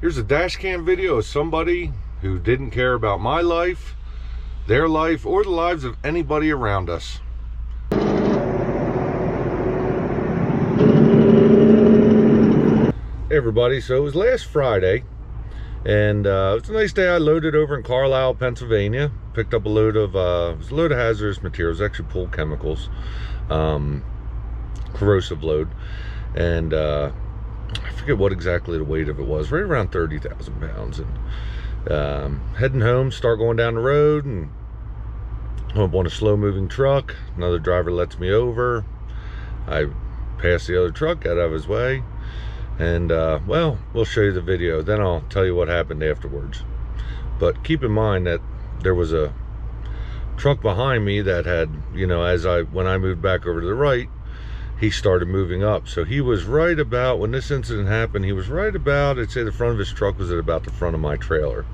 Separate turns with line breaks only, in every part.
Here's a dash cam video of somebody who didn't care about my life, their life, or the lives of anybody around us. Hey everybody, so it was last Friday, and it was a nice day. I loaded over in Carlisle, Pennsylvania. Picked up a load of it was a load of hazardous materials, actually pool chemicals, corrosive load, and I forget what exactly the weight of it was, right around 30,000 pounds. And heading home, start going down the road, and I'm on a slow-moving truck. Another driver lets me over. I pass the other truck, got out of his way, and well, we'll show you the video, then I'll tell you what happened afterwards. But keep in mind that there was a truck behind me that had, you know, when I moved back over to the right, he started moving up. So he was right about, when this incident happened, he was right about, I'd say the front of his truck was at about the front of my trailer.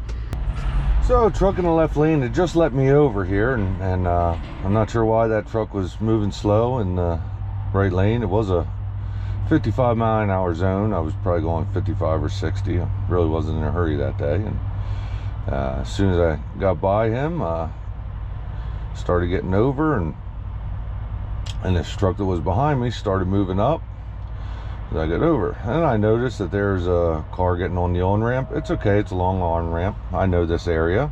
So truck in the left lane had just let me over here, and I'm not sure why that truck was moving slow in the right lane. It was a 55-mile-an-hour zone. I was probably going 55 or 60. I really wasn't in a hurry that day. And as soon as I got by him, started getting over, and this truck that was behind me started moving up as I got over. And I noticed that there's a car getting on the on-ramp. It's okay, it's a long on-ramp. I know this area.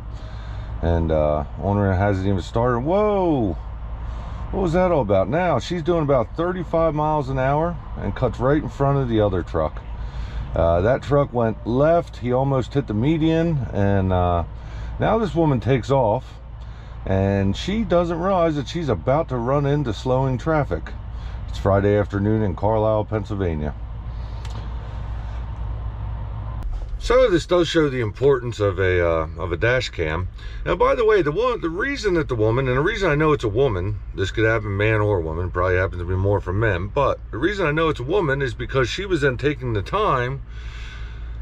And on-ramp hasn't even started. Whoa! What was that all about? Now, she's doing about 35 miles an hour and cuts right in front of the other truck. That truck went left. He almost hit the median, and now this woman takes off, and she doesn't realize that she's about to run into slowing traffic. It's Friday afternoon in Carlisle, Pennsylvania. So this does show the importance of a dash cam. Now, by the way, the reason that the woman, and the reason I know it's a woman, this could happen man or woman, probably happens to be more for men, but the reason I know it's a woman is because she was then taking the time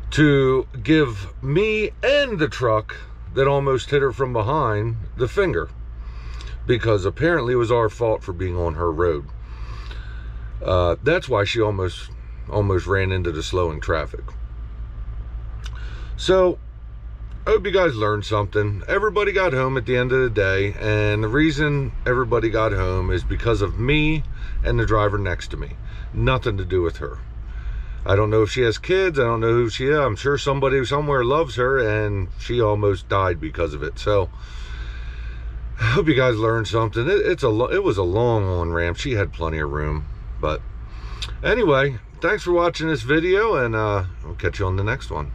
to give me and the truck that almost hit her from behind the finger, because apparently it was our fault for being on her road. That's why she almost ran into the slowing traffic. So I hope you guys learned something. Everybody got home at the end of the day, and the reason everybody got home is because of me and the driver next to me. Nothing to do with her. I don't know if she has kids. I don't know who she is. I'm sure somebody somewhere loves her, and she almost died because of it. So I hope you guys learned something. It was a long on-ramp. She had plenty of room. But anyway, thanks for watching this video, and I'll catch you on the next one.